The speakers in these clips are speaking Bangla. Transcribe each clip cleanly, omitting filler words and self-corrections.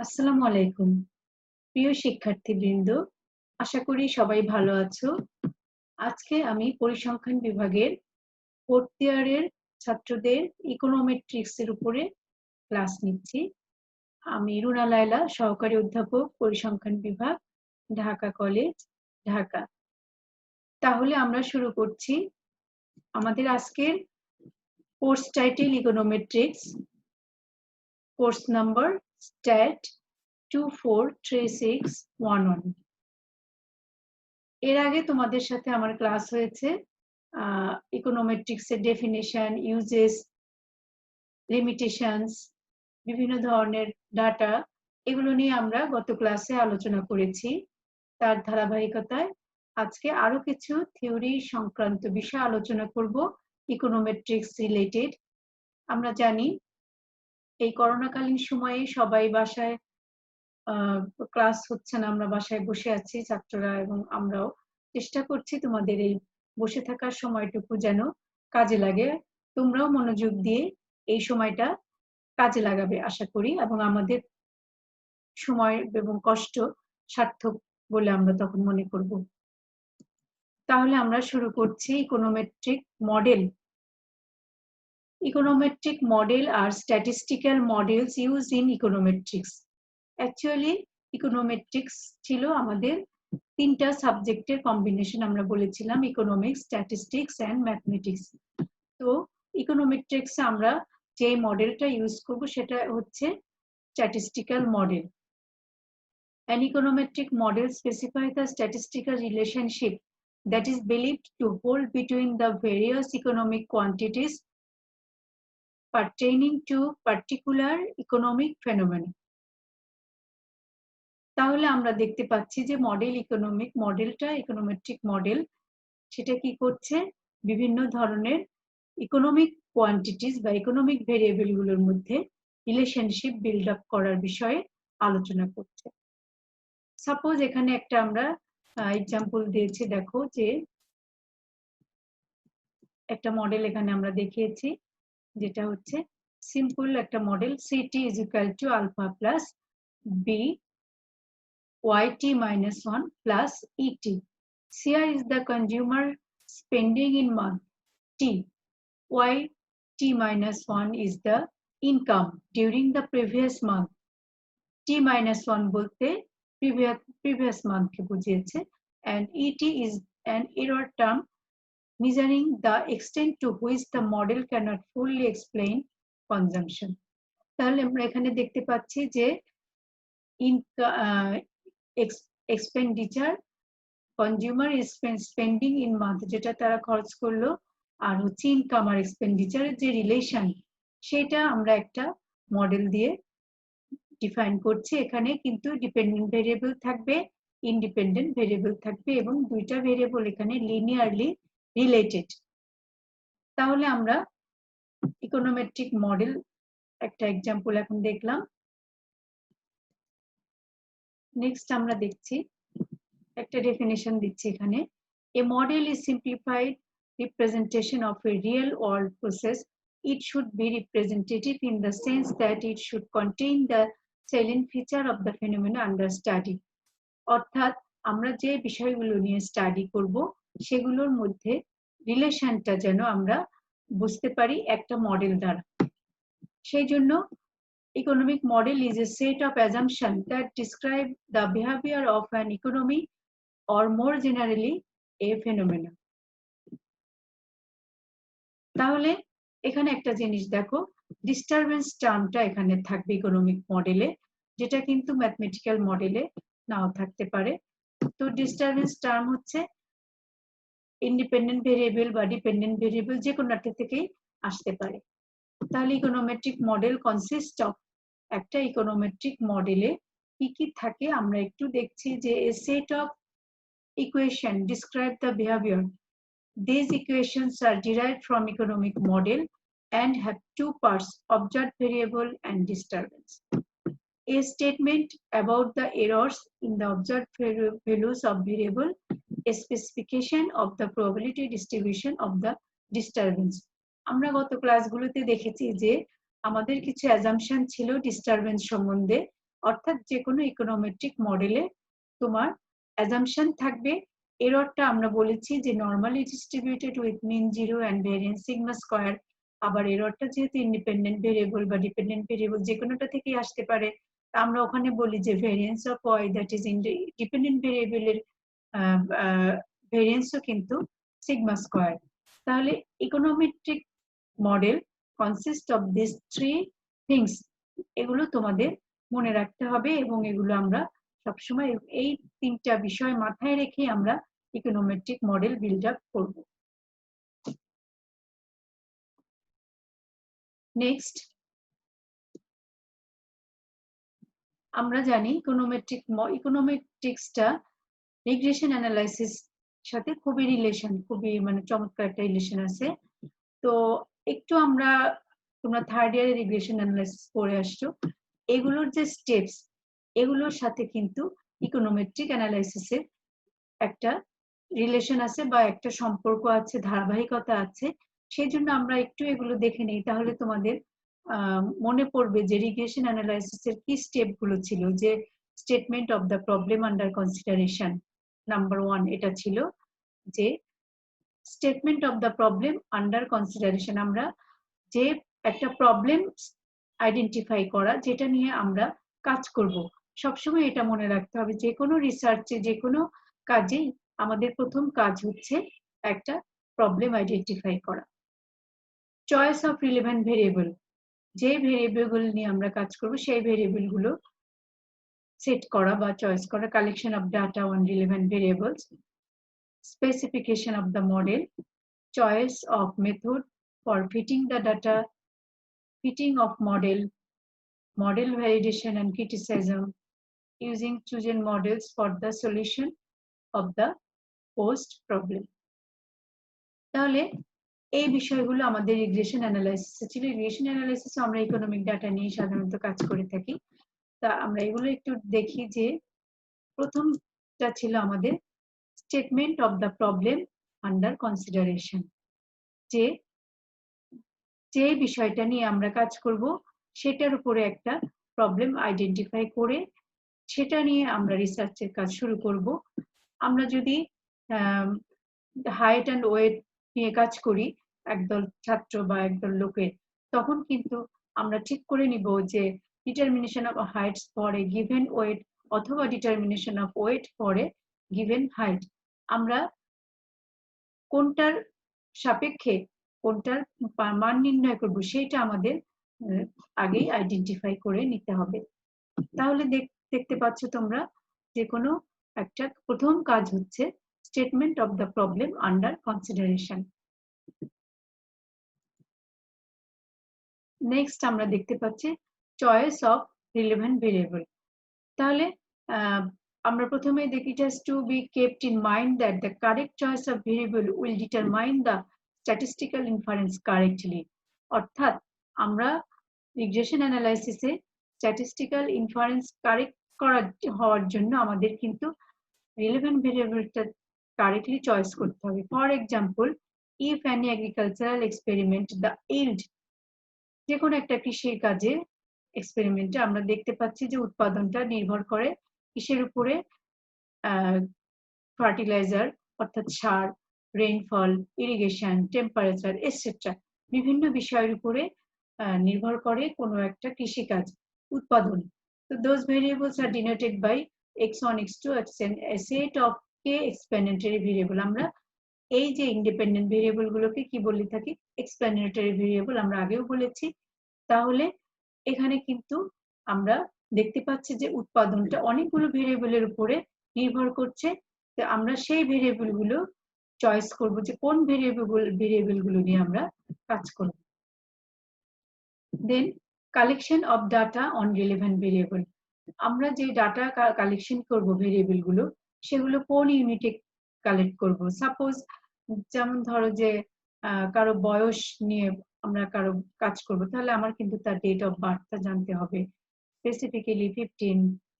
আসসালামু আলাইকুম। প্রিয় শিক্ষার্থীবৃন্দ, আশা করি সবাই ভালো আছো। আজকে আমি পরিসংখ্যান বিভাগের 4th ইয়ারের ছাত্রদের ইকোনোমেট্রিক্স এর উপরে ক্লাস নিচ্ছি। আমি রুনা লায়লা, সহকারী অধ্যাপক, পরিসংখ্যান বিভাগ, ঢাকা কলেজ, ঢাকা। তাহলে আমরা শুরু করছি। আমাদের আজকের course title ইকোনোমেট্রিক্স, course number stat 243611। এর আগে তোমাদের সাথে আমার ক্লাস হয়েছে ইকোনোমেট্রিক্স এর ডেফিনিশন, ইউজেস, লিমিটেশনস, বিভিন্ন ধরনের ডাটা, এগুলো নিয়ে আমরা গত ক্লাসে আলোচনা করেছি। তার ধারাবাহিকতায় আজকে আরো কিছু থিওরি সংক্রান্ত বিষয় আলোচনা করব ইকোনোমেট্রিক্স রিলেটেড। আমরা জানি এই করোনাকালীন সময়ে সবাই বাসায় ক্লাস হচ্ছে না, আমরা বাসায় বসে আছি ছাত্ররা এবং আমরাও চেষ্টা করছি তোমাদের এই বসে থাকার সময়টুকু যেন কাজে লাগে। তোমরাও মনোযোগ দিয়ে এই সময়টা কাজে লাগাবে আশা করি, এবং আমাদের সময় এবং কষ্ট সার্থক বলে আমরা তখন মনে করব। তাহলে আমরা শুরু করছি ইকোনোমেট্রিক model. Econometric model are statistical models used in econometrics. Actually, econometrics ছিল আমাদের তিনটা সাবজেক্টের কম্বিনেশন, আমরা বলেছিলাম ইকোনমিক্স, স্ট্যাটিস্টিক্স এন্ড ম্যাথমেটিক্স। তো ইকোনোমেট্রিক্স আমরা যে মডেলটা ইউজ করব সেটা হচ্ছে statistical model. An econometric model specifies the statistical relationship that is believed to hold between the various economic quantities pertaining to particular economic phenomena. তাহলে আমরা দেখতে পাচ্ছি যে ইকোনোমেট্রিক মডেল সেটা কি করছে, বিভিন্ন ধরনের ইকোনমিক কোয়ান্টিটিস বা ইকোনমিক ভেরিয়েবল গুলোর মধ্যে রিলেশনশিপ বিল্ড আপ করার বিষয়ে আলোচনা করছে। সাপোজ এখানে একটা আমরা এক্সাম্পল দিয়েছি, দেখো যে একটা মডেল এখানে আমরা দেখিয়েছি, যেটা হচ্ছে সিম্পল একটা model, CT is equal to alpha plus B YT minus 1 plus ET. CI is the consumer spending in month T. YT minus 1 is the income during the previous month. T minus 1 বলতে previous month কে বুঝিয়েছে, and ET is an error term measuring the extent to which the model cannot fully explain consumption. তাহলে আমরা এখানে দেখতে পাচ্ছি যে expenditure, consumer spending in month, যেটা তারা খরচ করলো, আর হচ্ছে ইনকাম আর এক্সপেন্ডিচারের যে রিলেশন, সেটা আমরা একটা মডেল দিয়ে ডিফাইন করছি। এখানে কিন্তু ডিপেন্ডেন্ট ভেরিয়েবল থাকবে, ইন্ডিপেন্ডেন্ট ভেরিয়েবল থাকবে, এবং দুইটা ভেরিয়েবল এখানে লিনিয়ারলি রিলেটেড। তাহলে আমরা ইকোনোমেট্রিক মডেল একটা এক্সাম্পল এখন দেখলাম। নেক্সট আমরা দেখছি একটা ডেফিনিশন দিচ্ছি এখানে। A model is simplified representation of a real world process. It should be representative in the sense that it should contain the salient feature of the phenomena under study. অর্থাৎ আমরা যে বিষয়গুলো নিয়ে স্টাডি করব সেগুলোর মধ্যে রিলেশনটা যেন আমরা বুঝতে পারি একটা মডেল দ্বারা। সেই জন্য economic model is a set of assumptions that describe the behavior of an economy or more generally a phenomenon. তাহলে এখানে একটা জিনিস দেখো, ডিস্টারবেন্স টার্মটা এখানে থাকবে ইকোনমিক মডেলে, যেটা কিন্তু ম্যাথমেটিক্যাল মডেলে নাও থাকতে পারে। তো ডিস্টারবেন্স টার্ম হচ্ছে ইন্ডিপেন্ডেন্ট ভেরিয়েবল বা ডিপেন্ডেন্ট ভেরিয়েবল, যে কোনো একটা থেকেই আসতে পারে। তাহলে ইকোনোমেট্রিক মডেল কনসিস্ট অফ, একটা ইকোনোমেট্রিক মডেলে কি কি থাকে আমরা একটু দেখছি, যে a set of equation describe the behavior. These equations are derived from economic model and have two parts, observed variable and disturbance. A statement about the errors in the observed values of variable, a specification of the probability distribution of the disturbance. আমরা গত ক্লাসগুলোতে দেখেছি যে আমাদের কিছু অ্যাজাম্পশন ছিল ডিস্টারবেন্স সম্বন্ধে, অর্থাৎ যে কোনো ইকোনোমেট্রিক মডেলে তোমার অ্যাজাম্পশন থাকবে। এররটা আমরা বলেছি যে normally distributed with mean zero and variance sigma square. আবার এররটা যেহেতু ইন্ডিপেন্ডেন্ট ভেরিয়েবল বা ডিপেন্ডেন্ট ভেরিয়েবল যে কোনোটা থেকেই আসতে পারে, আমরা ওখানে বলি যে variance of Y that is dependent ভেরিয়েবলের ভেরিয়েন্সও কিন্তু সিগমা স্কয়ার। তাহলে econometric model consist of this three things. এগুলো তোমাদের মনে রাখতে হবে এবং এগুলো আমরা সবসময় এই তিনটা বিষয় মাথায় রেখে আমরা ইকোনোমেট্রিক মডেল বিল্ড আপ করব। নেক্সট, আমরা জানি ইকোনোমেট্রিক্সটা রিগ্রেশন অ্যানালাইসিস সাথে খুবই রিলেশন, খুবই মানে চমৎকার একটা রিলেশন আছে। তো একটু আমরা, তোমরা থার্ড ইয়ারে রিগ্রেশন অ্যানালাইসিস পড়ে আসছো, এগুলোর যে স্টেপস এগুলোর সাথে কিন্তু ইকোনোমেট্রিক অ্যানালাইসিসের একটা রিলেশন আছে বা একটা সম্পর্ক আছে, ধারাবাহিকতা আছে। সেই জন্য আমরা একটু এগুলো দেখে নেই, তাহলে তোমাদের মনে পড়বে যে রিগ্রেশন অ্যানালাইসিসের কি স্টেপ গুলো ছিল। যে statement of the problem under consideration number 1 এটা ছিল যে statement of the problem under consideration, আমরা যে একটা প্রবলেম আইডেন্টিফাই করা যেটা নিয়ে আমরা কাজ করব। সবসময় এটা মনে রাখতে হবে, যে কোনো রিসার্চে যে কোনো কাজেই আমাদের প্রথম কাজ হচ্ছে একটা প্রবলেম আইডেন্টিফাই করা। চয়েস অফ রিলেভেন্ট ভেরিয়েবল, যে ভেরিয়েবল নিয়ে আমরা কাজ করব সেই ভেরিয়েবল গুলো সেট করা বা চয়েস করা। Collection of data on relevant variables, specification of the model, choice of method for fitting the data, fitting of model, model validation and criticism, using chosen models for the solution of the post problem. তাহলে এই বিষয়গুলো আমাদের রিগ্রেশন অ্যানালাইসিস ছিল। রিগ্রেশন অ্যানালাইসিস আমরা ইকোনমিক ডাটা নিয়ে সাধারণত কাজ করে থাকি। তা আমরা এগুলো একটু দেখি। যে প্রথমটা ছিল আমাদের statement of the problem under consideration, যে যে বিষয়টা নিয়ে আমরা কাজ করব সেটার উপরে একটা প্রবলেম আইডেন্টিফাই করে সেটা নিয়ে আমরা রিসার্চের কাজ শুরু করব। আমরা যদি হাইট অ্যান্ড ওয়েট নিয়ে কাজ করি একদল ছাত্র বা একদল লোকের, তখন কিন্তু আমরা ঠিক করে নিব যে determination of heights for a given weight অথবা determination of weight for a given height, আমরা কোনটার সাপেক্ষে কোনটার মান নির্ণয় করব সেটা আমাদের আগেই আইডেন্টিফাই করে নিতে হবে। তাহলে দেখতে পাচ্ছ তোমরা যে কোনো একটা প্রথম কাজ হচ্ছে statement of the problem under consideration. Next আমরা দেখতে পাচ্ছি চয়েস অফ রিলেভেন্ট ভেরিয়েবল। তাহলে আমরা প্রথমে দেখি it has to be kept in mind that the correct choice of variable will determine the statistical inference correctly. অর্থাৎ আমরা রিগ্রেশন অ্যানালাইসিসে স্ট্যাটিস্টিক্যাল ইনফারেন্স কারেক্ট হওয়ার জন্য আমাদের কিন্তু রিলেভেন্ট ভেরিয়েবলটা কারেক্টলি চয়েস করতে হবে। For example, if any agricultural experiment the yield, যে কোনো একটা কৃষির কাজে এক্সপেরিমেন্টে আমরা দেখতে পাচ্ছি যে উৎপাদনটা নির্ভর করে কিসের উপরে? ফার্টিলাইজার অর্থাৎ সার, রেইনফল, ইরিগেশন, টেম্পারেচার এটসেট্রা, বিভিন্ন বিষয়ের উপরে নির্ভর করে কোনো একটা কৃষিকাজ উৎপাদন। তো those variables are denoted by x1 x2 a set of k explanatory variable। আমরা এই যে ইন্ডিপেন্ডেন্ট ভেরিয়েবল গুলোকে কি বলে থাকি? এক্সপ্লেনেটরি ভেরিয়েবল, আমরা আগেও বলেছি। তাহলে এখানে কিন্তু আমরা দেখতে পাচ্ছি যে উৎপাদনটা অনেকগুলো ভেরিয়েবলের উপরে নির্ভর করছে। তো আমরা সেই ভেরিয়েবল গুলো চয়েস করব যে কোন ভেরিয়েবল গুলো নিয়ে আমরা কাজ করব। Then collection of data on relevant variable, আমরা যে ডাটা কালেকশন করব ভেরিয়েবল গুলো সেগুলো কোন ইউনিটে কালেক্ট করব। সাপোজ যেমন ধরো যে কারো বয়স নিয়ে আমরা কারো কাজ করব, তাহলে আমার কিন্তু তার ডেট অফ বার্থটা জানতে হবে। স্পেসিফিক্যালি 15,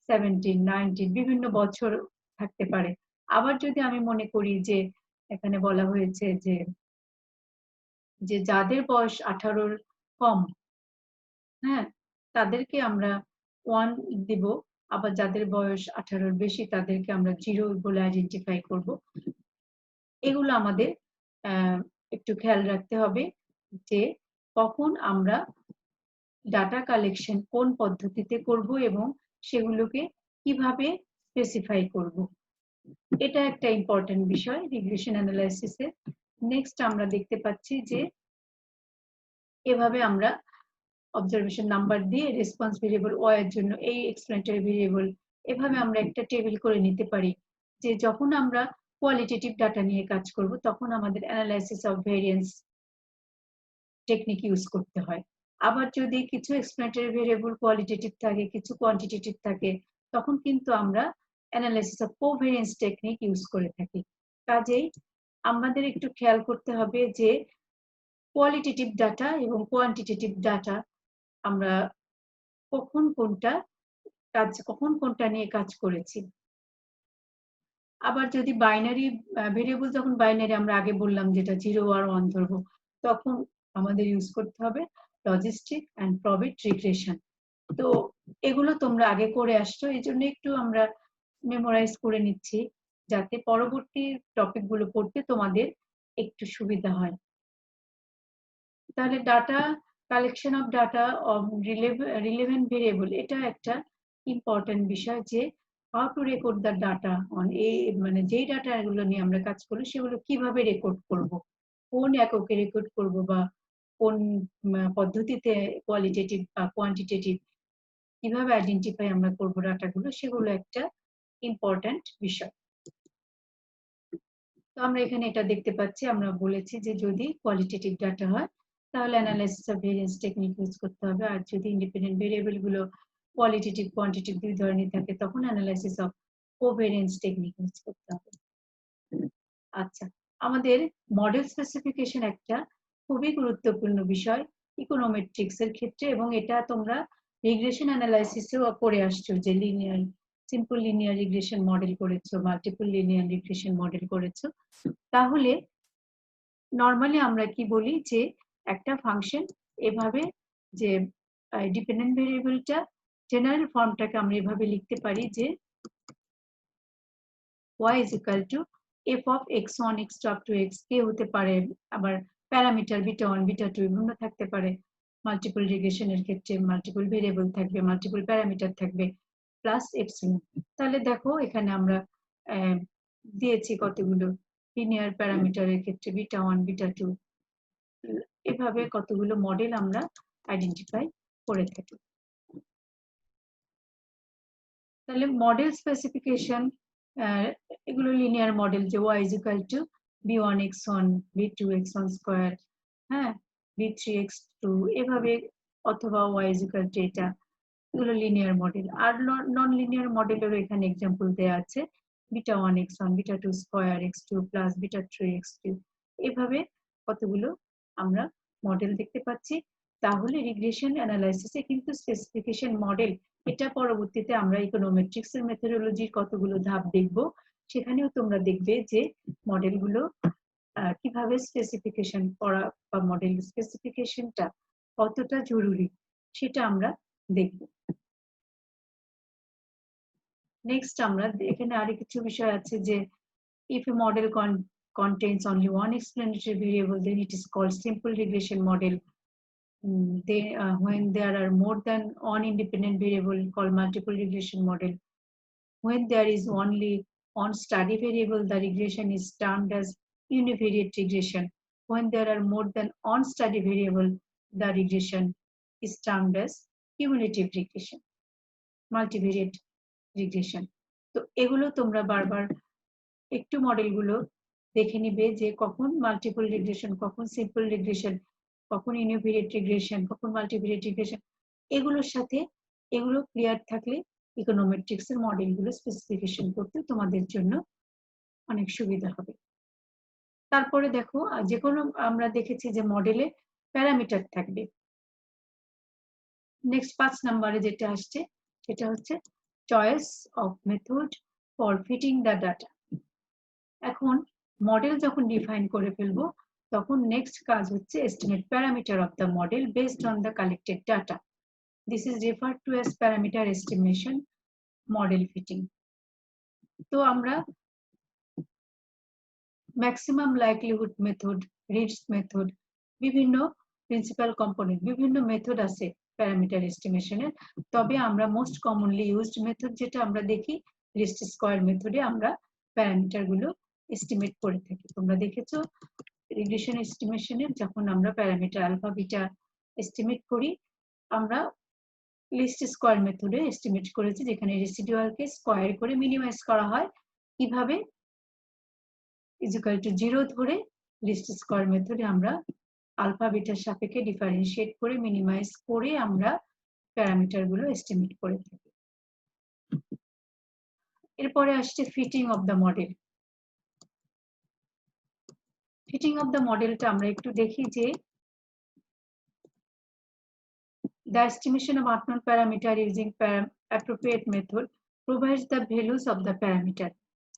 17, 19 বিভিন্ন বছর থাকতে পারে। আবার যদি আমি মনে করি যে এখানে বলা হয়েছে যে যাদের বয়স 18-র কম, হ্যাঁ, তাদেরকে আমরা 1 দিব, আবার যাদের বয়স 18 এর বেশি তাদেরকে আমরা 0 বলে আইডেন্টিফাই করব। এগুলো আমাদের একটু খেয়াল রাখতে হবে যে কখন আমরা ডাটা কালেকশন কোন পদ্ধতিতে করব এবং সেগুলোকে কিভাবে স্পেসিফাই করব। এটা একটা ইম্পর্টেন্ট বিষয় রিগ্রেশন অ্যানালাইসিসে। নেক্সট আমরা দেখতে পাচ্ছি যে এভাবে আমরা অবজারভেশন নাম্বার দিয়ে রেসপন্স ভেরিয়েবল ও এর জন্য এই এক্সপ্লেনেটরি ভেরিয়েবল এভাবে আমরা একটা টেবিল করে নিতে পারি যে যখন আমরা কোয়ালিটেটিভ ডাটা নিয়ে কাজ করব তখন আমাদের analysis of variance technique use করতে হয়। আবার যদি কিছু এক্সপ্লেনেটরি ভেরিয়েবল কোয়ালিটেটিভ থাকে, কিছু কোয়ান্টিটেটিভ থাকে, তখন কিন্তু আমরা analysis of covariance technique use করে থাকি। কাজেই আমাদের একটু খেয়াল করতে হবে যে কোয়ালিটেটিভ ডাটা এবং কোয়ান্টিটেটিভ ডাটা আমরা কখন কোনটা নিয়ে কাজ করেছি। আবার যদি বাইনারি ভেরিয়েবল যখন বাইনারি আমরা আগে বললাম যেটা 0 আর 1 ধরবো, তখন আমাদের ইউজ করতে হবে লজিস্টিক এন্ড প্রবিট রিগ্রেশন। তো এগুলো তোমরা আগে করে আসছো, এই জন্য একটু আমরা মেমোরাইজ করে নিচ্ছি যাতে পরবর্তী টপিকগুলো পড়তে তোমাদের একটু সুবিধা হয়। তাহলে data collection of data off relevant variable এটা একটা ইম্পর্টেন্ট বিষয় যে how to record the data on মানে যেই ডাটা গুলো নিয়ে আমরা কাজ করি সেগুলো কিভাবে রেকর্ড করব, কোন এককে রেকর্ড করব বা কোন পদ্ধতিতে কোয়ালিটেটিভ বা কোয়ান্টিটেটিভ কিভাবে আইডেন্টিফাই আমরা করব ডাটাগুলো, সেগুলো একটা ইম্পর্টেন্ট বিষয়। তো আমরা এখানে এটা দেখতে পাচ্ছি, আমরা বলেছি যে যদি কোয়ালিটেটিভ ডাটা হয় তাহলে analysis of variance technique use করতে হবে, আর যদি ইন্ডিপেন্ডেন্ট ভেরিয়েবল গুলো কোয়ালিটেটিভ কোয়ান্টিটেটিভ দুই ধরনের থাকে তখন analysis of covariance technique use করতে হবে। আচ্ছা, আমাদের মডেল স্পেসিফিকেশন একটা খুবই গুরুত্বপূর্ণ বিষয় ইকোনোমেট্রিক্স এর ক্ষেত্রে, এবং এটা তোমরা রিগ্রেশন অ্যানালাইসিসেও করে আসছো যে linear simple linear regression model করেছো, মাল্টিপল লিনিয়ার রিগ্রেশন মডেল করেছো। তাহলে নরমালি আমরা কি বলি যে একটা ফাংশন এভাবে যে ডিপেন্ডেন্ট ভেরিয়েবলটা জেনারেল ফর্মটাকে আমরা এভাবে লিখতে পারি যে y is equal to f of x1 x2 up to x কে হতে পারে, আবার প্যারামিটার β1 β2 বিভিন্ন থাকতে পারে। মাল্টিপল রিগ্রেশনের ক্ষেত্রে মাল্টিপল ভেরিয়েবল থাকবে, মাল্টিপল প্যারামিটার থাকবে, প্লাস এপসিলন। তাহলে দেখো এখানে আমরা দিয়েছি কতগুলো লিনিয়ার প্যারামিটারের ক্ষেত্রে β1 β2, এভাবে কতগুলো মডেল আমরা আইডেন্টিফাই করে থাকি। তাহলে মডেল স্পেসিফিকেশন এগুলো লিনিয়ার মডেল যে y is equal to b1 x1 b2 x1 square, হ্যাঁ, b3 x2 এভাবে, অথবা y is equal to এটা, এগুলো লিনিয়ার মডেল। আর নন লিনিয়ার মডেলেরও এখানে एग्जांपल দেয়া আছে β1 x1 β2 square x2 plus β3 x3, এভাবে কতগুলো আমরা মডেল দেখতে পাচ্ছি। তাহলে রিগ্রেশন অ্যানালাইসিসে কিন্তু স্পেসিফিকেশন মডেল এটা পরবর্তীতে আমরা ইকোনোমেট্রিক্স এর মেথডোলজির কতগুলো ধাপ দেখব, সেখানেও তোমরা দেখবে যে মডেলগুলো কিভাবে স্পেসিফিকেশন করা বা মডেল স্পেসিফিকেশনটা কতটা জরুরি সেটা আমরা দেখব। নেক্সট আমরা এখানে আরো কিছু বিষয় আছে যে if a model contains only one explanatory variable then it is called simple regression model. When there are more than one independent variable called multiple regression model. When there is only one study variable, the regression is termed as univariate regression. When there are more than one study variable, the regression is termed as cumulative regression, multivariate regression. তো এগুলো তোমরা বারবার একটু মডেলগুলো দেখে নিবে যে কখন মাল্টিপল রিগ্রেশন, কখন সিম্পল রিগ্রেশন, কখন ইউনিভেরিয়েট রিগ্রেশন, কখন মাল্টিভেরিয়েট রিগ্রেশন, এগুলোর সাথে এগুলো ক্লিয়ার থাকলে ইকোনোমেট্রিক্স এর মডেলগুলো স্পেসিফিকেশন করতে তোমাদের জন্য অনেক সুবিধা হবে। তারপরে দেখো যে কোনো আমরা দেখেছি যে মডেলে প্যারামিটার থাকবে। নেক্সট 5 নম্বরে যেটা আসছে সেটা হচ্ছে choice of method for fitting the data. এখন মডেল যখন ডিফাইন করে ফেলবো তখন নেক্সট কাজ হচ্ছে estimate parameter of the model based on the collected data. This is referred to as parameter estimation model fitting. তো আমরা maximum likelihood method, reads method, বিভিন্ন প্রিন্সিপাল কম্পোনেন্ট, বিভিন্ন মেথড আছে প্যারামিটার এস্টিমেশনের। তবে আমরা মোস্ট কমনলি ইউজড মেথড যেটা আমরা দেখি, লিস্ট স্কয়ার মেথডে আমরা প্যারামিটার গুলো এস্টিমেট করে থাকি। তোমরা দেখেছো রিগ্রেশন এস্টিমেশনে যখন আমরা প্যারামিটার আলফা বিটা এস্টিমেট করি, আমরা লিস্ট স্কয়ার মেথডে এস্টিমেট করেছি, যেখানে রেসিডুয়ালকে স্কয়ার করে মিনিমাইজ করা হয়। কিভাবে? ইকুয়াল টু 0 ধরে লিস্ট স্কয়ার মেথডে আমরা আলফা বিটার সাপেক্ষে ডিফারেন্সিয়েট করে মিনিমাইজ করে আমরা প্যারামিটার গুলো এস্টিমেট করে থাকি। এরপরে আসছে fitting of the model. Fitting of the মডেলটা আমরা একটু দেখি যে the estimation of unknown parameter using appropriate method provides the values of the parameter.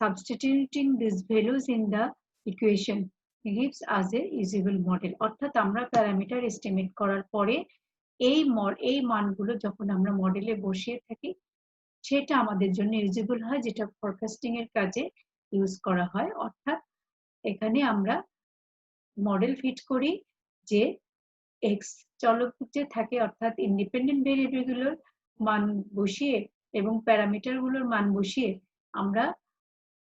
Substituting these values in the equation gives us a usable model. অর্থাৎ আমরা প্যারামিটার এস্টিমেট করার পরে এই মানগুলো যখন আমরা মডেলে বসিয়ে থাকি, সেটা আমাদের জন্য ইউজেবল হয়, যেটা ফরকাস্টিং এর কাজে ইউজ করা হয়। অর্থাৎ এখানে আমরা মডেল ফিট করি যে এক্স চলক যে থাকে, অর্থাৎ ইন্ডিপেন্ডেন্ট ভেরিয়েবল গুলোর মান বসিয়ে এবং প্যারামিটার গুলোর মান বসিয়ে আমরা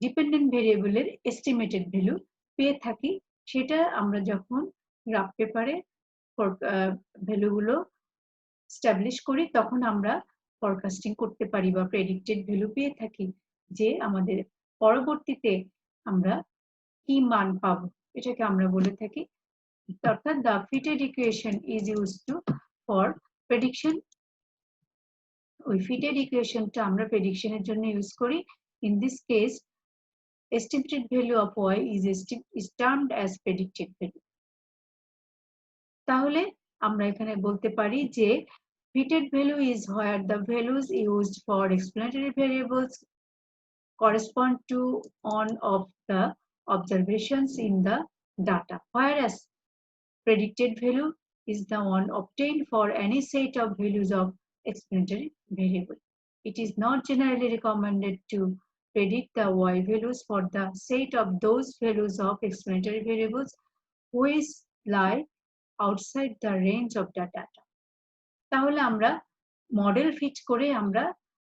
ডিপেন্ডেন্ট ভেরিয়েবলের এস্টিমেটেড ভ্যালু পেয়ে থাকি। সেটা আমরা যখন গ্রাফ পেপারে ভ্যালুগুলো স্টাবলিশ করি, তখন আমরা ফরকাস্টিং করতে পারি বা প্রেডিক্টেড ভ্যালু পেয়ে থাকি যে আমাদের পরবর্তীতে আমরা কি মান পাবো, এটাকে আমরা বলে থাকি। অর্থাৎ the fitted equation is used to for prediction. ওই fitted equationটা আমরা প্রেডিকশনের জন্য ইউজ করি। In this case, estimated value of y is termed as predicted value. তাহলে আমরা এখানে বলতে পারি যে fitted value is where the values used for explanatory variables correspond to one of the observations in the data, whereas predicted value is the one obtained for any set of values of explanatory variable. It is not generally recommended to predict the y values for the set of those values of explanatory variables which lie outside the range of the data. তাহলে আমরা মডেল ফিট করে আমরা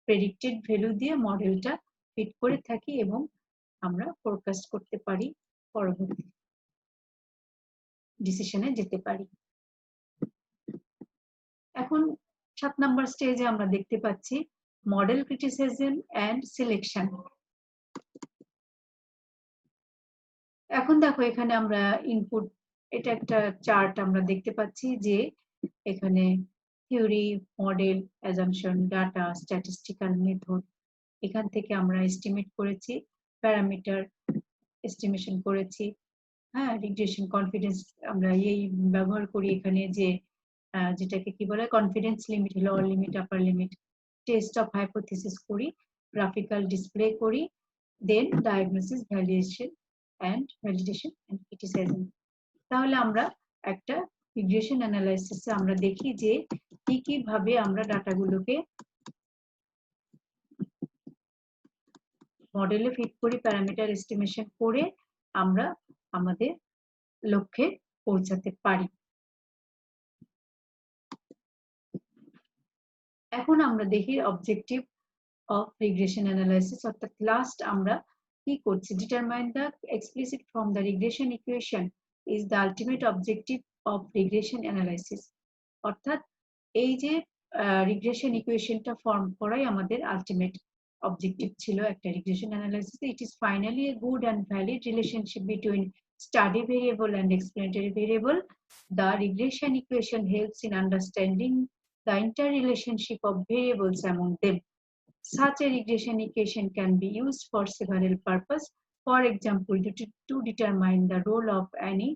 প্রেডিক্টেড ভ্যালু দিয়ে মডেলটা ফিট করে থাকি এবং আমরা ফোরকাস্ট করতে পারি, পরবর্তী ডিসিশনে যেতে পারি। এখন 7 নম্বর স্টেজে আমরা দেখতে পাচ্ছি মডেল ক্রিটিসিজম এন্ড সিলেকশন। এখন দেখো এখানে আমরা ইনপুট, এটা একটা চার্ট আমরা দেখতে পাচ্ছি যে এখানে theory, model, assumption, data, statistical method, এখান থেকে আমরা এস্টিমেট করেছি, প্যারামিটার এস্টিমেশন করেছি। হ্যাঁ, রিগ্রেশন কনফিডেন্স আমরা এই ব্যবহার করি এখানে, যে যেটাকে কি বলে confidence limit, lower limit, upper limit, test of hypothesis করি, গ্রাফিক্যাল ডিসপ্লে করি, দেন ডায়াগনোসিস, ভ্যালিডেশন এন্ড ক্রিটিসিজম। তাহলে আমরা একটা রিগ্রেশন অ্যানালাইসিসে আমরা দেখি যে কি ভাবে আমরা ডাটাগুলোকে মডেলে ফিট করি, প্যারামিটার এস্টিমেশন করে আমরা আমাদের লক্ষ্যে পৌঁছাতে পারি। এখন আমরা দেখি অবজেক্টিভ অফ রিগ্রেশন অ্যানালাইসিস, অর্থাৎ লাস্ট আমরা কি করছি, determine the explicit from the regression equation is the ultimate objective of regression analysis. অর্থাৎ এই যে রিগ্রেশন ইকুয়েশনটা ফর্ম করাই আমাদের আলটিমেট অবজেক্টিভ ছিল একটা regression analysis. It is finally a good and valid relationship between study variable and explanatory variable. The regression equation helps in understanding the interrelationship of variables among them. Such a regression equation can be used for several purposes. For example, to determine the role of any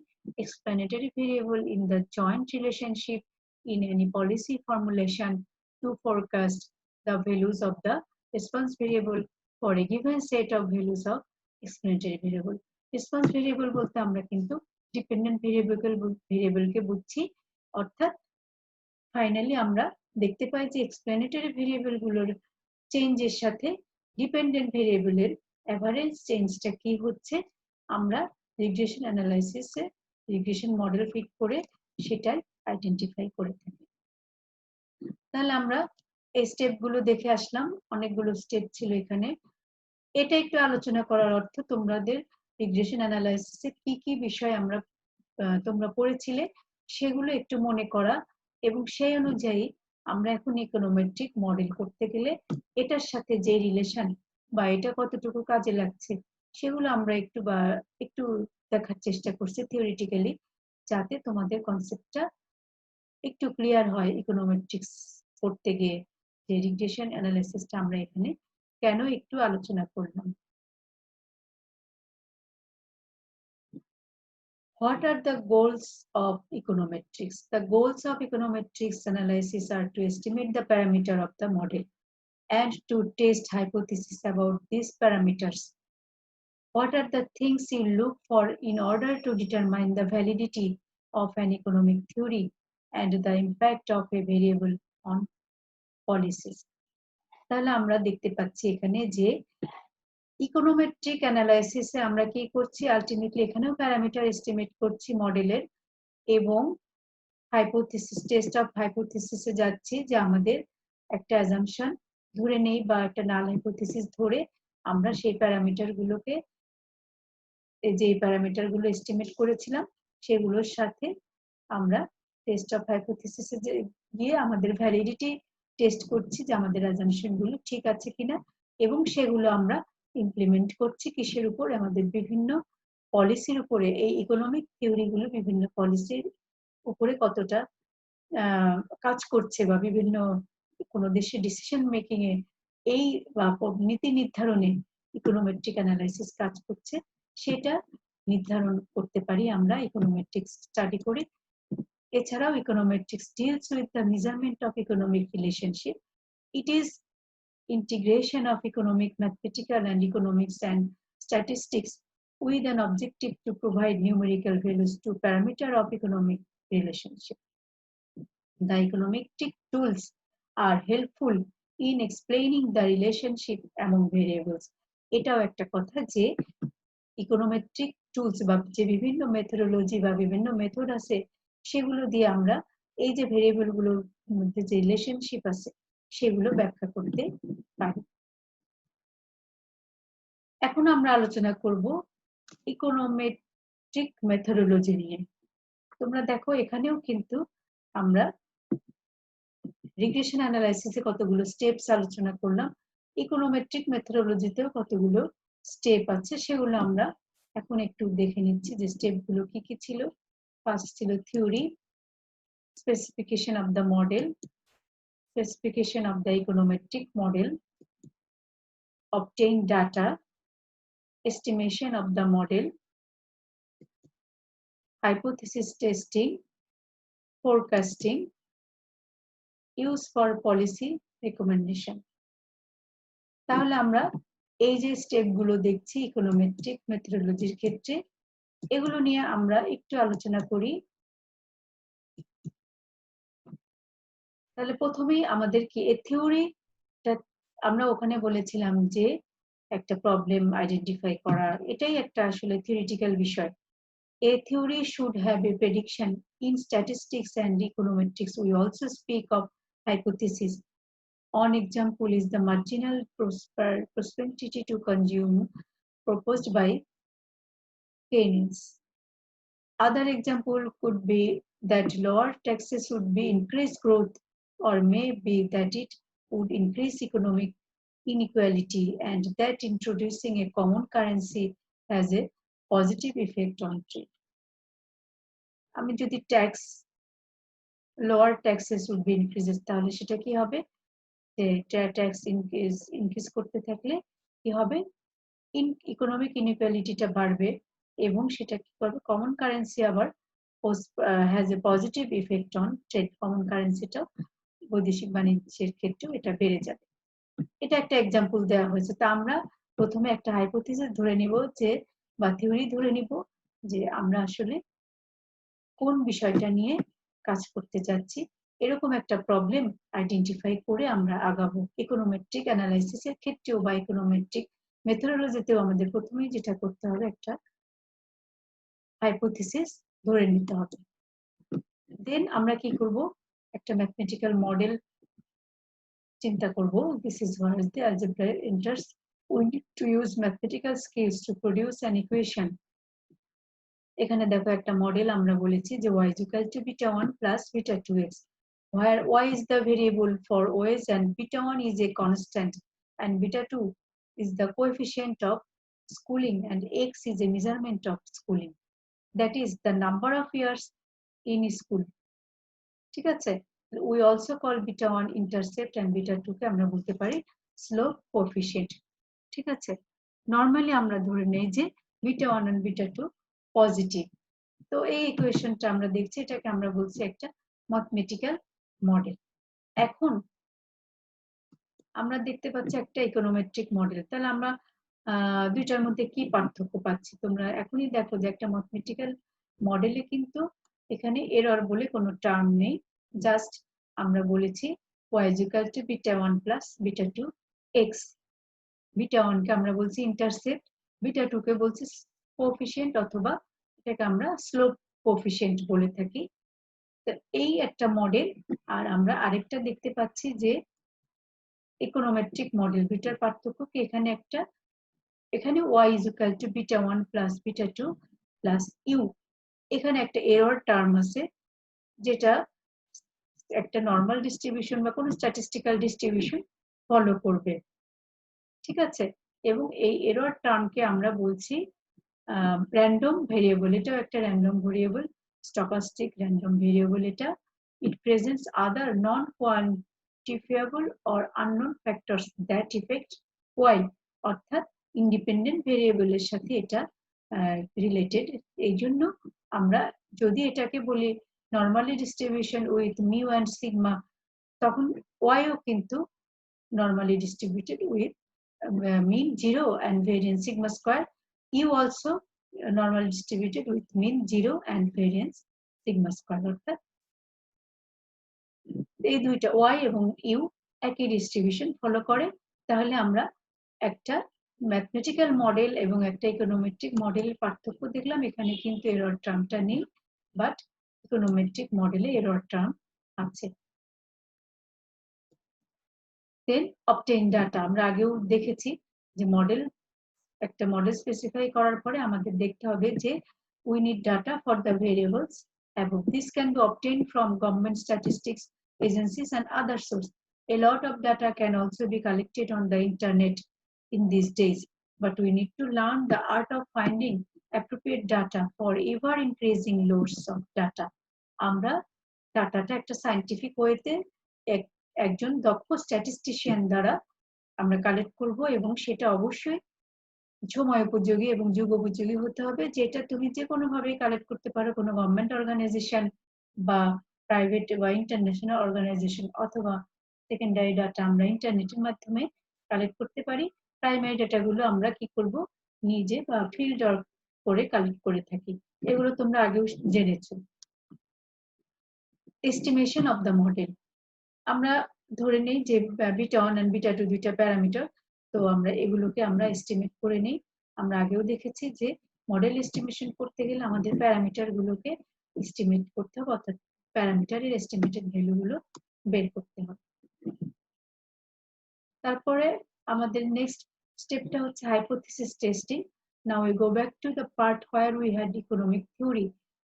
explanatory variable in the joint relationship in any policy formulation, to forecast the values of the response variable for a given set of values of explanatory variable. Response variable বলতে আমরা কিন্তু ডিপেন্ডেন্ট ভেরিয়েবলকে বুঝছি, অর্থাৎ ফাইনালি আমরা দেখতে পাই যে এক্সপ্লেনেটরি ভেরিয়েবল গুলোর চেঞ্জের সাথে ডিপেন্ডেন্ট ভেরিয়েবলের অ্যাভারেজ চেঞ্জটা কি হচ্ছে আমরা রিগ্রেশন অ্যানালাইসিসে রিগ্রেশন মডেল ফিট করে সেটাই আইডেন্টিফাই করে থাকি। তাহলে আমরা এই স্টেপগুলো দেখে আসলাম, অনেকগুলো স্টেপ ছিল এখানে। এটা একটু আলোচনা করার অর্থ তোমাদের রিগ্রেশন অ্যানালাইসিসে কি কি বিষয় আমরা তোমরা পড়েছিলে সেগুলো একটু মনে করা, এবং সেই অনুযায়ী আমরা এখন ইকোনোমেট্রিক মডেল করতে গেলে এটার সাথে যে রিলেশন বা এটা কতটুকু কাজে লাগছে সেগুলো আমরা একটু দেখার চেষ্টা করছি থিওরিটিক্যালি, যাতে তোমাদের কনসেপ্টটা একটু ক্লিয়ার হয় ইকোনোমেট্রিক্স করতে গিয়ে যে রিগ্রেশন অ্যানালাইসিসটা আমরা এখানে কেন একটু আলোচনা করলাম। What are the goals of econometrics? The goals of econometrics analysis are to estimate the parameter of the model and to test hypotheses about these parameters. What are the things you look for in order to determine the validity of an economic theory and the impact of a variable on policies? তাহলে আমরা দেখতে পাচ্ছি এখানে যে ইকোনোমেট্রিক অ্যানালাইসিসে আমরা কি করছি, আলটিমেটলি এখানেও প্যারামিটার এস্টিমেট করছি মডেলের, এবং হাইপোথিসিস টেস্ট অফ হাইপোথিসিসে যাচ্ছি যে আমাদের একটা অ্যাজাম্পশন ধরে নেই বা একটা নাল হাইপোথিসিস ধরে আমরা সেই প্যারামিটারগুলোকে যে প্যারামিটারগুলো এস্টিমেট করেছিলাম সেগুলোর সাথে আমরা টেস্ট অফ হাইপোথিসিসে গিয়ে আমাদের ভ্যালিডিটি টেস্ট করছি যে আমাদের অ্যাজাম্পশনগুলো ঠিক আছে কিনা, এবং সেগুলো আমরা ইমপ্লিমেন্ট করছি কিসের উপর, আমাদের বিভিন্ন পলিসির উপরে। এই ইকোনমিক থিওরিগুলো বিভিন্ন পলিসির উপরে কতটা কাজ করছে বা বিভিন্ন কোনো দেশের ডিসিশন মেকিং এ এই নীতি নির্ধারণে ইকোনোমেট্রিক অ্যানালাইসিস কাজ করছে সেটা নির্ধারণ করতে পারি আমরা ইকোনোমেট্রিক্স স্টাডি করে। এছাড়াও ইকোনোমেট্রিক্স deals with the measurement of economic relationship. It is integration of economic mathematical and economics and statistics with an objective to provide numerical values to parameter of economic relationship. The econometric tools are helpful in explaining the relationship among variables. এটাও একটা কথা যে ইকোনোমেট্রিক টুলস বা যে বিভিন্ন মেথোডোলজি বা বিভিন্ন মেথড আছে সেগুলো দিয়ে আমরা এই যে ভেরিয়েবল গুলোর মধ্যে যে রিলেশনশিপ আছে সেগুলো ব্যাখ্যা করতে পারি। এখন আমরা আলোচনা করব ইকোনোমেট্রিক মেথোডোলজি নিয়ে। তোমরা দেখো এখানেও কিন্তু আমরা রিগ্রেশন অ্যানালাইসিসে কতগুলো স্টেপস আলোচনা করলাম, ইকোনোমেট্রিক মেথোডোলজিতেও কতগুলো স্টেপ আছে সেগুলো আমরা এখন একটু দেখে নিচ্ছি যে স্টেপগুলো কি কি ছিল। ফার্স্ট ছিল theory, specification of the model, specification of the econometric model, obtain data, estimation of the model, hypothesis testing, forecasting, use for policy recommendation. তাহলে আমরা এই যে স্টেপগুলো দেখছি ইকোনোমেট্রিক মেথোডোলজির ক্ষেত্রে এগুলো নিয়ে আমরা একটু আলোচনা করি। তাহলে প্রথমেই আমাদের কি এই থিওরিটা আমরা ওখানে বলেছিলাম যে একটা প্রবলেম আইডেন্টিফাই করা, এটাই একটা আসলে থিওরিটিক্যাল বিষয়। A theory should have a prediction. In statistics and econometrics, we also speak of hypothesis. One example is the marginal propensity to consume proposed by Keynes. Other example could be that lower taxes would be increased growth, or may be that it would increase economic inequality, and that introducing a common currency has a positive effect on trade. আমি যদি tax lower taxes would be increases তাহলে সেটা কি হবে, যে ট্যাক্স ইনক্রিজ করতে থাকলে কি হবে, ইকোনমিক ইনইকুয়ালিটিটা বাড়বে এবং সেটা কি করবে, কমন কারেন্সি আবার has a positive effect on trade, common কারেন্সিটা বৈদেশিক বাণিজ্যের ক্ষেত্রেও এটা বেড়ে যাবে। এটা একটা এক্সাম্পল দেওয়া হয়েছে। তা আমরা প্রথমে একটা হাইপোথিসিস ধরে নিব যে বা থিওরি ধরে নিব যে আমরা আসলে কোন বিষয়টা নিয়ে কাজ করতে যাচ্ছি এরকম একটা প্রবলেম আইডেন্টিফাই করে আমরা আগাবো। ইকোনোমেট্রিক অ্যানালাইসিসের ক্ষেত্রেও বা ইকোনোমেট্রিক মেথোডোলজিতেও আমাদের প্রথমেই যেটা করতে হবে একটা হাইপোথিসিস ধরে নিতে হবে। দেন আমরা কি করব, একটা ম্যাথমেটিক্যাল মডেল চিন্তা করব। This is where the algebra enters. We need to use mathematical skills to produce an equation. এখানে দেখো একটা মডেল আমরা বলেছি যে y is equal to beta 1 plus beta 2x, where y is the variable for OS and beta 1 is a constant and beta 2 is the coefficient of schooling and x is a measurement of schooling, that is the number of years in school. ঠিক আছে, we also call beta 1 intercept and beta 2 কে আমরা বলতে পারি slope coefficient। ঠিক আছে, নরমালি আমরা ধরে নেই যে beta 1 and beta 2 পজিটিভ। তো এই ইকুয়েশনটা আমরা দেখছি, এটাকে আমরা বলছি একটা ম্যাথমেটিক্যাল মডেল। এখন আমরা দেখতে পাচ্ছি একটা ইকোনোমেট্রিক মডেল। তাহলে আমরা দুইটার মধ্যে কি পার্থক্য পাচ্ছি? তোমরা এখনই দেখো যে একটা ম্যাথমেটিক্যাল মডেলে কিন্তু এখানে এরর বলে কোনো টার্ম নেই, জাস্ট আমরা বলেছি y is equal to beta 1 plus beta 2 x। Beta 1 কে আমরা বলছি ইন্টারসেপ্ট, বিটা 2 কে বলছি কোএফিশিয়েন্ট অথবা এটাকে আমরা স্লোপ কোএফিশিয়েন্ট বলে থাকি। তো এই একটা মডেল। আর আমরা আরেকটা দেখতে পাচ্ছি যে ইকোনোমেট্রিক মডেল, দুইটার পার্থক্য কি, এখানে একটা, এখানে y is equal to beta 1 plus beta 2 plus u, এখানে একটা এরর টার্ম আছে যেটা একটা নরমাল ডিস্ট্রিবিউশন বা কোনো স্ট্যাটিস্টিক্যাল ডিস্ট্রিবিউশন ফলো করবে। ঠিক আছে, এবং এই এরর টার্মকে আমরা বলছি র্যান্ডম ভেরিয়েবল। এটাও একটা random variable, stochastic random variable. এটা it presents other non quantifiable or unknown factors that affect Y, অর্থাৎ ইন্ডিপেন্ডেন্ট ভেরিয়েবলের সাথে এটা রিলেটেড। এই জন্য আমরা যদি এটাকে বলি normally distribution with mu and sigma, তখন ওয়াইও কিন্তু normally distributed with mean 0 and variance sigma square. U also normally distributed with mean 0 and variance sigma square. অর্থাৎ এই দুইটা y এবং u একই ডিস্ট্রিবিউশন ফলো করে। তাহলে আমরা একটা ম্যাথমেটিক্যাল মডেল এবং একটা ইকোনোমেট্রিক মডেলের পার্থক্য দেখলাম। এখানে কিন্তু এরর টার্মটা নেই, বাট ইকোনোমেট্রিক মডেলে এরর টার্ম আছে। দেন অবটেইন ডাটা, আমরা আগেও দেখেছি যে মডেল, একটা মডেল স্পেসিফাই করার পরে আমাদের দেখতে হবে যে we need data for the variables above. This can be obtained from government statistics agencies and other sources. A lot of data can also be collected on the internet in these days, but we need to learn the art of finding appropriate data for ever increasing loads of data. আমরা ডাটাটা একটা সায়েন্টিফিক ওয়েতে একজন দক্ষ স্ট্যাটিস্টিশিয়ান দ্বারা আমরা কালেক্ট করব, এবং সেটা অবশ্যই সময় উপযোগী এবং যুগ উপযোগী হতে হবে, যেটা তুমি যে কোনো ভাবে কালেক্ট করতে পারো, কোনো গভর্নমেন্ট অর্গানাইজেশন বা প্রাইভেট বা ইন্টারন্যাশনাল অর্গানাইজেশন, অথবা সেকেন্ডারি ডাটা আমরা ইন্টারনেটের মাধ্যমে কালেক্ট করতে পারি। প্রাইমারি ডাটাগুলো আমরা কি করব, নিজে বা ফিল্ড ওয়ার্ক করে কালেক্ট করে থাকি। এগুলো তোমরা আগেও জেনেছো। এস্টিমেশন অফ দ্য মডেল, আমরা ধরে নেই যে বিটা 1 এন্ড বিটা 2 দুইটা প্যারামিটার, তো আমরা এগুলোকে আমরা এস্টিমেট করে নেই। আমরা আগেও দেখেছি যে মডেল এস্টিমেশন করতে গেলে আমাদের প্যারামিটার গুলোকে এস্টিমেট করতে হবে, অর্থাৎ প্যারামিটারের এস্টিমেটেড ভ্যালু গুলো বের করতে হবে। তারপরে আমাদের নেক্সট স্টেপটা হচ্ছে hypothesis testing. Now we go back to the part where we had economic theory.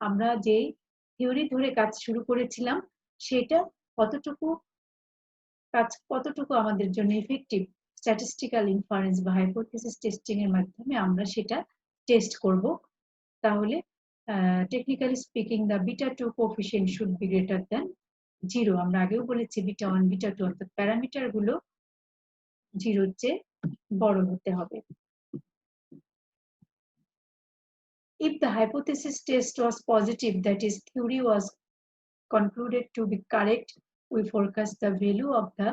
আমরা যে থিওরি ধরে কাজ শুরু করেছিলাম সেটা কতটুকু আমাদের জন্য ইফেক্টিভ, স্ট্যাটিস্টিক্যাল ইনফারেন্স বা হাইপোথিসিস টেস্টিং এর মাধ্যমে আমরা সেটা টেস্ট করব। তাহলে technically speaking the beta 2 coefficient should be greater than 0। আমরা আগেও বলেছি বিটা 1 বিটা 2 অর্থাৎ প্যারামিটার গুলো 0 এর চেয়ে বড় হতে হবে। If the hypothesis test was positive, that is theory was concluded to be correct, we forecast the value of the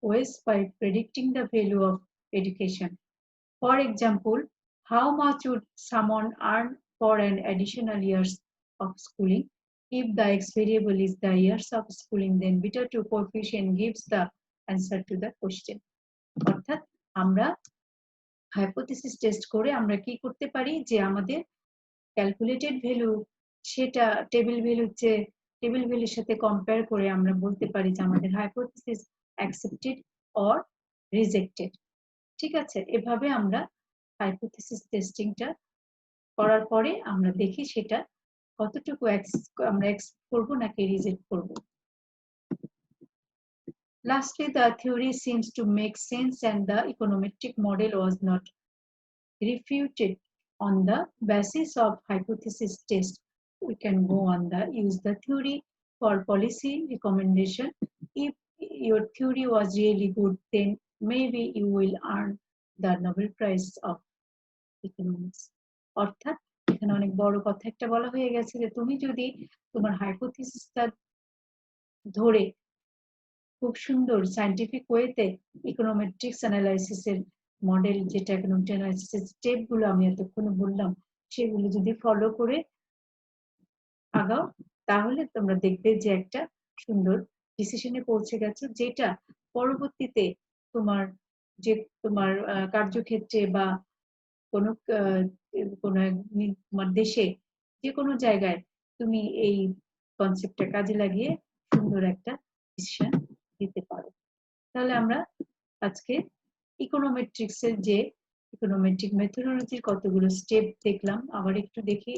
OS by predicting the value of education. For example, how much would someone earn for an additional years of schooling? If the x variable is the years of schooling, then beta 2 coefficient gives the answer to the question. অর্থাৎ আমরা হাইপোথিসিস টেস্ট করে আমরা কি করতে পারি যে আমাদের ক্যালকুলেটেড ভ্যালু সেটা টেবিল ভ্যালুর সাথে কম্পেয়ার করে আমরা বলতে পারি যে আমাদের হাইপোথিসিস অ্যাকসেপ্টেড অর রিজেক্টেড। ঠিক আছে, এভাবে আমরা হাইপোথিসিস টেস্টিংটা করার পরে আমরা দেখি সেটা কতটুকু আমরা অ্যাকসেপ্ট করব নাকি রিজেক্ট করব। Lastly, the theory seems to make sense and the econometric model was not refuted on the basis of hypothesis test. We can go on use the theory for policy recommendation. If your theory was really good, then maybe you will earn the Nobel Prize of Economics. অর্থাৎ এখানে অনেক বড় কথা একটা বলা হয়ে গেছে যে তুমি যদি তোমার হাইপোথিসিসটা ধরে খুব সুন্দর সায়েন্টিফিক ওয়েতে ইকোনোমেট্রিক্স অ্যানালাইসিসের মডেল যেটা ইকোনোমেট্রিক অ্যানালাইসিসের স্টেপগুলো আমি এতক্ষণ বললাম সেগুলো যদি ফলো করে আগাও তাহলে তোমরা দেখবে যে একটা সুন্দর ডিসিশনে পৌঁছে গেছো, যেটা পরবর্তীতে তোমার কার্যক্ষেত্রে বা কোনো তোমার দেশে যে কোনো জায়গায় তুমি এই কনসেপ্টটা কাজে লাগিয়ে সুন্দর একটা ডিসিশন দিতে পারো। তাহলে আমরা আজকে ইকোনোমেট্রিক্সের যে ইকোনোমেট্রিক মেথোডোলজির কতগুলো স্টেপ দেখলাম। আবার একটু দেখি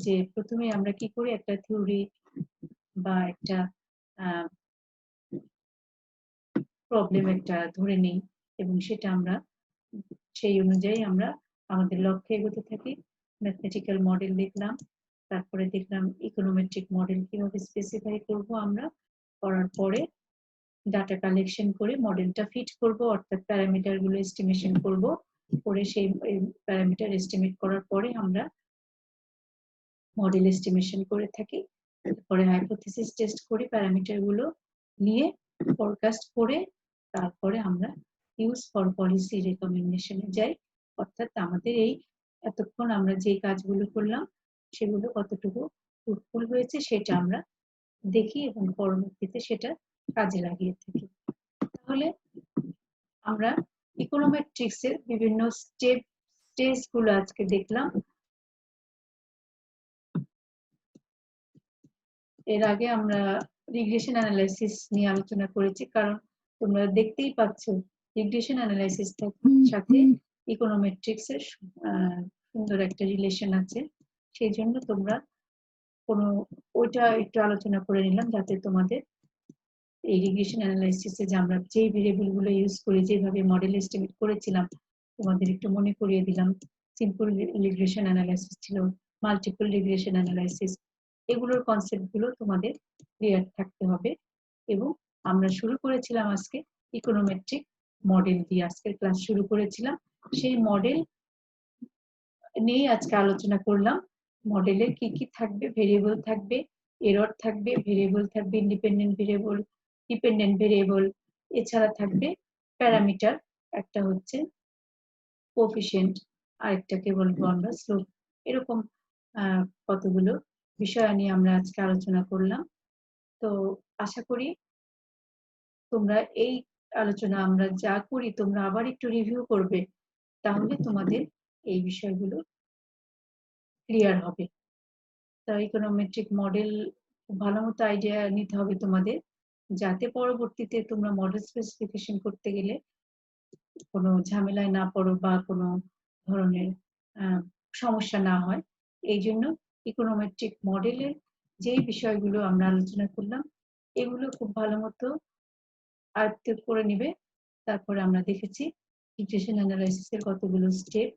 যে প্রথমে আমরা কি করে একটা থিওরি বা একটা প্রবলেম একটা ধরে নেই এবং সেটা আমরা সেই অনুযায়ী আমরা আমাদের লক্ষ্যে এগোতে থাকি। ম্যাথমেটিক্যাল মডেল দেখলাম, তারপরে দেখলাম ইকোনোমেট্রিক মডেল কিভাবে স্পেসিফাই করব আমরা, করার পরে ডাটা কালেকশন করে মডেলটা ফিট করব, অর্থাৎ প্যারামিটার গুলো এস্টিমেশন করব, করে সেই প্যারামিটার এস্টিমেট করার পরে আমরা মডেল এস্টিমেশন করে থাকি। তারপরে হাইপোথিসিস টেস্ট করে প্যারামিটার গুলো নিয়ে ফরকাস্ট করে তারপরে আমরা ইউজ ফর পলিসি রেকমেন্ডেশনে যাই। অর্থাৎ আমাদের এই এতক্ষণ আমরা যে কাজগুলো করলাম সেগুলো কতটুকু ফ্রুটফুল হয়েছে সেটা আমরা দেখি এবং পরবর্তীতে সেটা কাজে লাগিয়ে থাকি। তাহলে আমরা ইকোনোমেট্রিক্সের বিভিন্ন স্টেজগুলো আজকে দেখলাম। এর আগে আমরা রিগ্রেশন অ্যানালাইসিস নিয়ে আলোচনা করেছি, কারণ তোমরা দেখতেই পাচ্ছ রিগ্রেশন অ্যানালাইসিসটার সাথে ইকোনোমেট্রিক্স এর সুন্দর একটা রিলেশন আছে। সেই জন্য তোমরা ওইটা একটু আলোচনা করে নিলাম যাতে তোমাদের এই রিগ্রেশন অ্যানালাইসিসে যে আমরা যে ভেরিয়েবল গুলো ইউজ করি, যেভাবে মডেল এস্টিমেট করেছিলাম, তোমাদের একটু মনে করিয়ে দিলাম। সিম্পল রিগ্রেশন অ্যানালাইসিস ছিল, মাল্টিপল রিগ্রেশন অ্যানালাইসিস, এগুলোর কনসেপ্ট গুলো তোমাদের ক্লিয়ার থাকতে হবে। এবং আমরা শুরু করেছিলাম আজকে ইকোনোমেট্রিক মডেল দিয়ে, আজকের ক্লাস শুরু করেছিলাম। সেই মডেল নিয়ে আজকে আলোচনা করলাম। মডেলে কি কি থাকবে, ভেরিয়েবল থাকবে, এরর থাকবে, ভেরিয়েবল থাকবে ইন্ডিপেন্ডেন্ট ভেরিয়েবল, ডিপেন্ডেন্ট ভেরিয়েবল, এছাড়া থাকবে প্যারামিটার, একটা হচ্ছে কোএফিসিয়েন্ট, আরেকটাকে বলবো আমরা স্লোপ। এরকম কতগুলো বিষয় নিয়ে আমরা আজকে আলোচনা করলাম। তো আশা করি তোমরা এই আলোচনা আমরা যা করি তোমরা আবার একটু রিভিউ করবে, তাহলে তোমাদের এই বিষয়গুলো ক্লিয়ার হবে। তা ইকোনোমেট্রিক মডেল ভালো মতো আইডিয়া নিতে হবে তোমাদের, যাতে পরবর্তীতে তোমরা মডেল স্পেসিফিকেশন করতে গেলে কোনো ঝামেলায় না পড়ো বা কোনো ধরনের সমস্যা না হয়। এই জন্য ইকোনোমেট্রিক মডেলের যে বিষয়গুলো আমরা আলোচনা করলাম এগুলো খুব ভালো মতো আয়ত্ত করে নিবে। তারপরে আমরা দেখেছি রিগ্রেশন অ্যানালাইসিসের কতগুলো স্টেপ,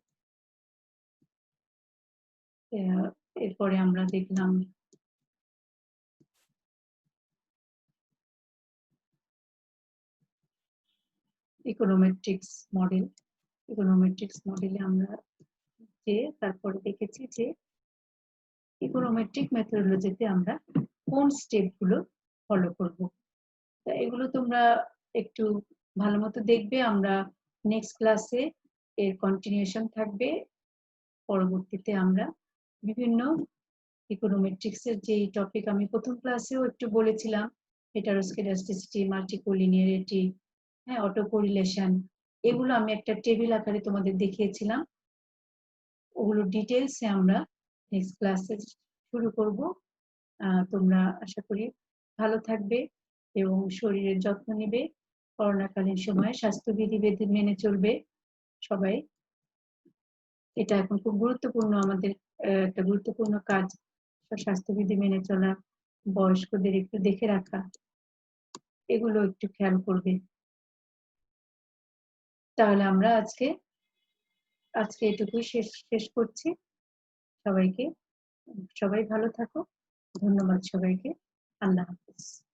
এরপরে আমরা দেখলাম ইকোনোমেট্রিক্স মডেলে আমরা তারপরে দেখেছি যে ইকোনোমেট্রিক মেথোডোলজিতে আমরা কোন স্টেপ গুলো ফলো করব। এগুলো তোমরা একটু ভালো মতো দেখবে। আমরা নেক্সট ক্লাসে এর কন্টিনিউশন থাকবে। পরবর্তীতে আমরা বিভিন্ন ইকোনোমেট্রিক্সের যে টপিক আমি প্রথম ক্লাসেও একটু বলেছিলাম, হেটারোস্কেডাস্টিসিটি, মাল্টিকোলিনিয়ারিটি, হ্যাঁ, অটো কোরিলেশন, এগুলো আমি একটা টেবিল আকারে তোমাদের দেখিয়েছিলাম। ওগুলো ডিটেলসে আমরা নেক্সট ক্লাসে শুরু করব। তোমরা আশা করি ভালো থাকবে এবং শরীরের যত্ন নিবে। করোনাকালীন সময়ে স্বাস্থ্যবিধি মেনে চলবে সবাই। এটা এখন খুব গুরুত্বপূর্ণ, আমাদের একটা গুরুত্বপূর্ণ কাজ স্বাস্থ্যবিধি মেনে চলা, বয়স্কদের একটু দেখে রাখা, এগুলো একটু খেয়াল করবে। তাহলে আমরা আজকে এটুকুই শেষ করছি। সবাই ভালো থাকো। ধন্যবাদ সবাইকে। আল্লাহ হাফেজ।